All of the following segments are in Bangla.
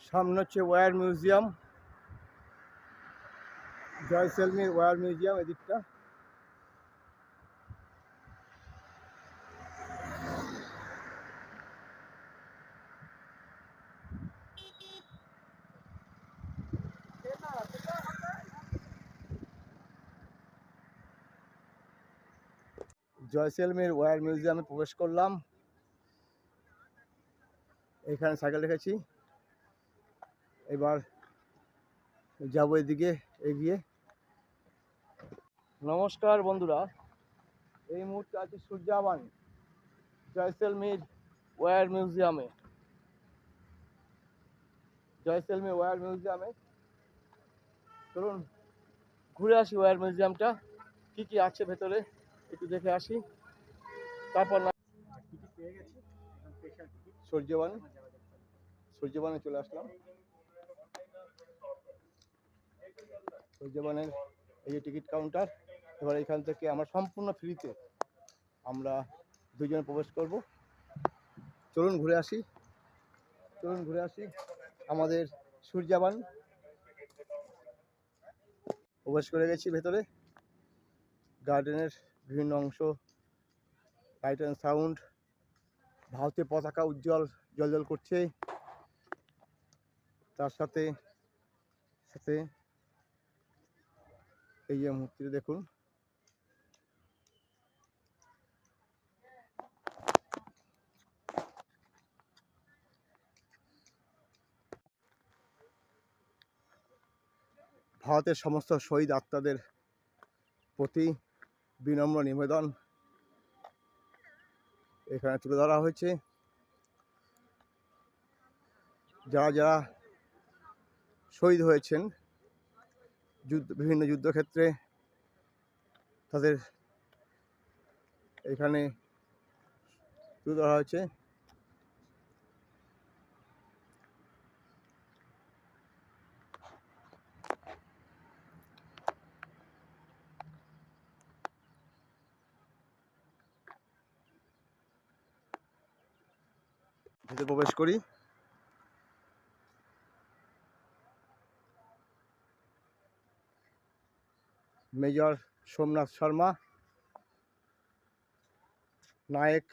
সামনে হচ্ছে war museum, Jaisalmer war museum এদিকটা। জয়সলমীর ওয়্যার মিউজিয়ামে প্রবেশ করলাম। এখানে সাইকেল রেখেছি, এবার যাবো এদিকে এগিয়ে। নমস্কার বন্ধুরা, এই মুহূর্তে আছি সূর্যাবান জয়সলমীর ওয়্যার মিউজিয়ামে। জয়সলমীর ওয়্যার মিউজিয়ামে চলুন ঘুরে আসি ওয়্যার মিউজিয়ামটা, কি কি আছে ভেতরে একটু দেখে আসি। তারপর না সূর্যবানে চলে আসলাম। সূর্যবানের এই যে টিকিট কাউন্টার। এবার এখান থেকে আমরা সম্পূর্ণ ফ্রিতে আমরা দুজনে প্রবেশ করব। চলুন ঘুরে আসি, আমাদের সূর্যবান প্রবেশ করে গেছি ভেতরে। গার্ডেনের বিভিন্ন অংশ, লাইট অ্যান্ড সাউন্ড, ভারতীয় পতাকা উজ্জ্বল জ্বলজ্বল করছে। তার সাথে সাথে এই যে মূর্তিটা দেখুন, ভারতের সমস্ত শহীদ আত্মাদের প্রতি বিনম্র নিবেদন এখানে তুলে ধরা হয়েছে। যারা যারা শহীদ হয়েছেন বিভিন্ন যুদ্ধক্ষেত্রে, তাদের এখানে তুলে ধরা হয়েছে। ভিতরে প্রবেশ করি। Major Somnath Sharma, Naik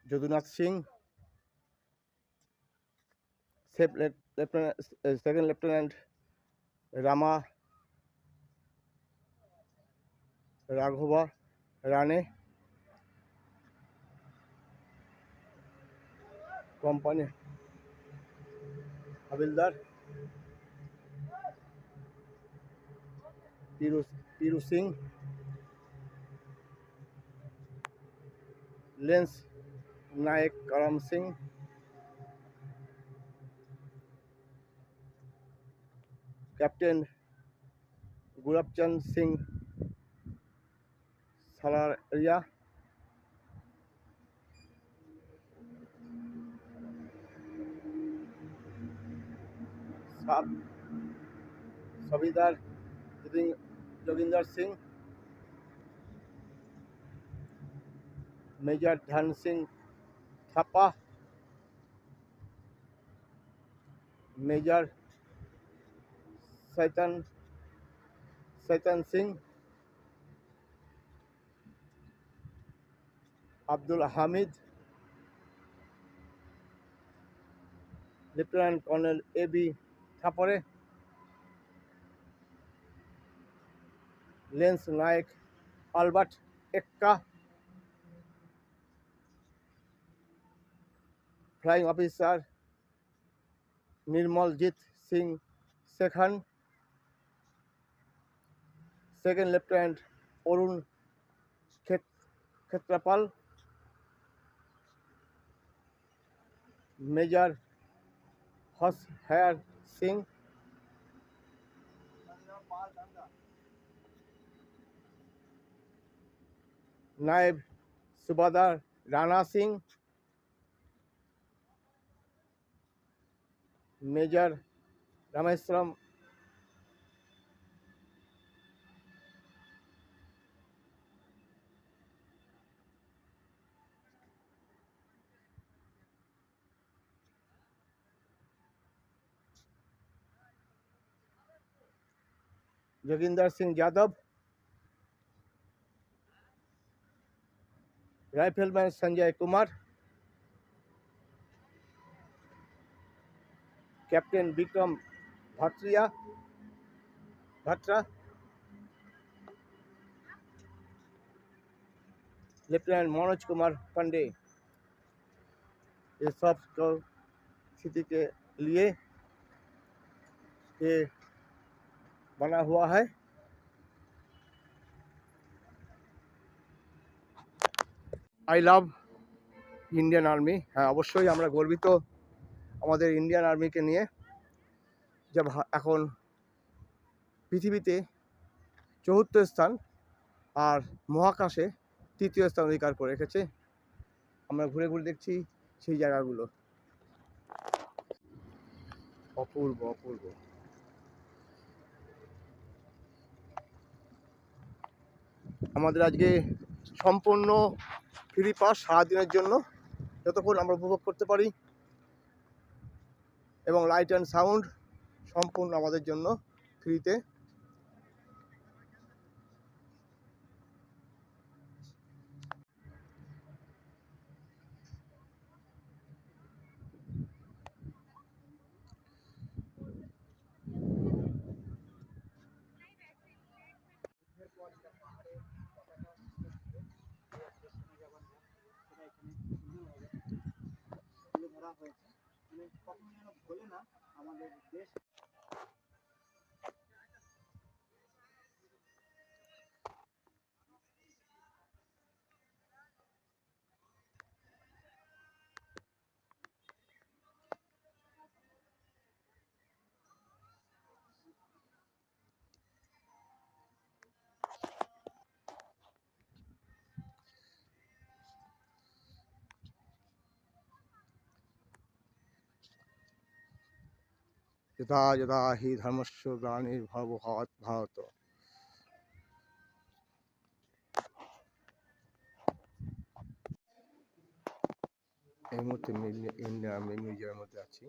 Jadunath Singh, second lieutenant Rama Raghoba Rane, company havildar Piru Singh, lance Naik Karam Singh, captain Gulabchand Singh Salaria, Subedar Joginder Singh, major Dhan Singh Thapa, major Shaitan Singh, Abdul Hamid, lieutenant colonel A B Tarapore, lance Naik Albert Ekka, flying officer Nirmaljit Singh Sekhon, second lieutenant Arun Khetarpal, major Hoshiar Singh, Naib Subedar Rana Singh, major Rameswaram Joginder Singh Yadav, rifleman Sanjay Kumar, captain Vikram Batra, lieutenant Manoj Kumar Pandey. ये सब स्थिति के लिए ये बना हुआ है। I love Indian army. हाँ, अवश्य আমরা গর্বিত আমাদের ইন্ডিয়ান আর্মিকে নিয়ে, যে এখন পৃথিবীতে ৪৪ স্থান আর মহাকাশে ৩য় স্থান অধিকার করে রেখেছে। আমরা ঘুরে ঘুরে দেখছি সেই জায়গাগুলো। অপূর্ব অপূর্ব। আমাদের আজকে সম্পূর্ণ ফ্রি পাস সারাদিনের জন্য, যতক্ষণ আমরা উপভোগ করতে পারি, এবং লাইট অ্যান্ড সাউন্ড সম্পূর্ণ আমাদের জন্য ফ্রিতে। যথা যথা হি ধর্মস্য গ্লানির্ভবৎ ভারত। এই মুহূর্তে ইন্ডিয়ান আর্মি মিউজিয়ামের মধ্যে আছি।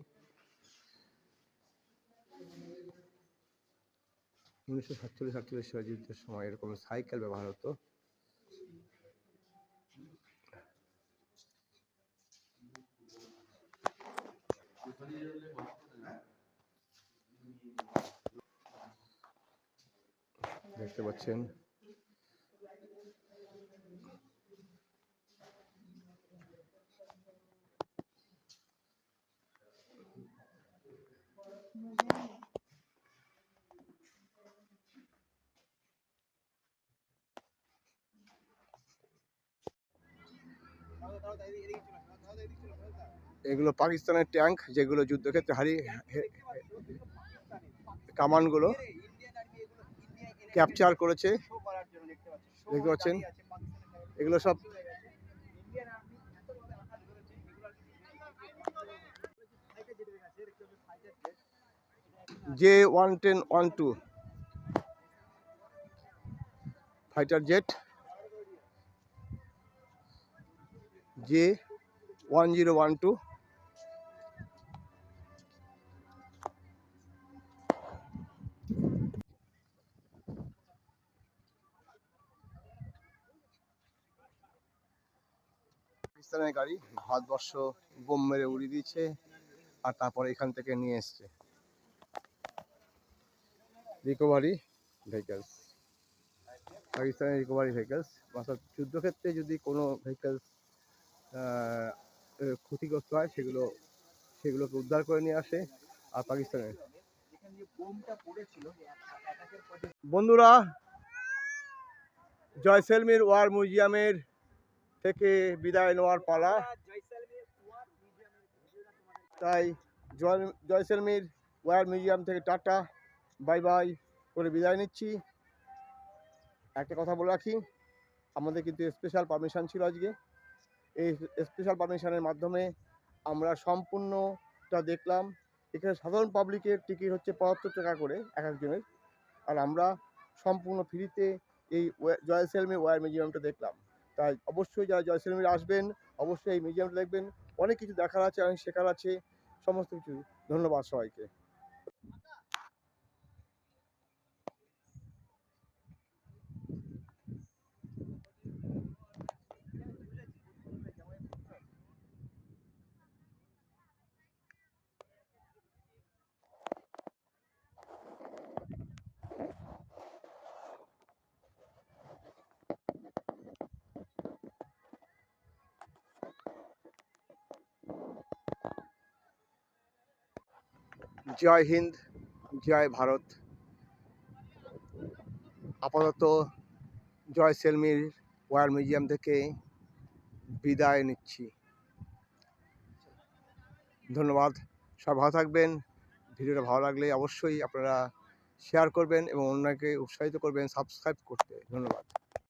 1947-48 সালের যুদ্ধের সময় এরকম সাইকেল ব্যবহার হতো। দেখতে পাচ্ছেন এগুলো পাকিস্তানের ট্যাঙ্ক, যেগুলো যুদ্ধক্ষেত্রে কামানগুলো ক্যাপচার করেছে। দেখতে পাচ্ছেন এগুলো সব J-110-12 ফাইটার জেট, J-1012। পাকিস্তানের গাড়ি, ভারতবর্ষ বোম মেরে উড়িয়ে দিয়েছে, আর তারপরে এখান থেকে নিয়ে এসছে। রিকভারি ভেহিকলস, পাকিস্তানের রিকভারি ভেহিকলস, অর্থাৎ যুদ্ধক্ষেত্রে যদি কোনো ভেহিকলস ক্ষতিগ্রস্ত হয় সেগুলোকে উদ্ধার করে নিয়ে আসে। আর পাকিস্তানের বন্ধুরা, জয়সলমীর ওয়ার মিউজিয়ামের থেকে বিদায় নেওয়ার পালা। তাই জয়সলমীর ওয়ার মিউজিয়াম থেকে টাটা বাই বাই করে বিদায় নিচ্ছি। একটা কথা বলে রাখি, আমাদের কিন্তু স্পেশাল পারমিশন ছিল আজকে। এই স্পেশাল পারমিশনের মাধ্যমে আমরা সম্পূর্ণটা দেখলাম। এখানে সাধারণ পাবলিকের টিকিট হচ্ছে ৭৫ টাকা করে এক একজনের, আর আমরা সম্পূর্ণ ফ্রিতে এই জয়সলমীর ওয়ার মিউজিয়ামটা দেখলাম। তাই অবশ্যই যারা জয়সলমীর আসবেন, অবশ্যই এই মিউজিয়ামটা দেখবেন। অনেক কিছু দেখার আছে, অনেক শেখার আছে, সমস্ত কিছু। ধন্যবাদ সবাইকে। জয় হিন্দ, জয় ভারত। আপাতত জয়সলমীর ওয়ার মিউজিয়াম থেকে বিদায় নিচ্ছি। ধন্যবাদ, সবাই ভালো থাকবেন। ভিডিওটা ভালো লাগলে অবশ্যই আপনারা শেয়ার করবেন এবং অন্যকে উৎসাহিত করবেন সাবস্ক্রাইব করতে। ধন্যবাদ।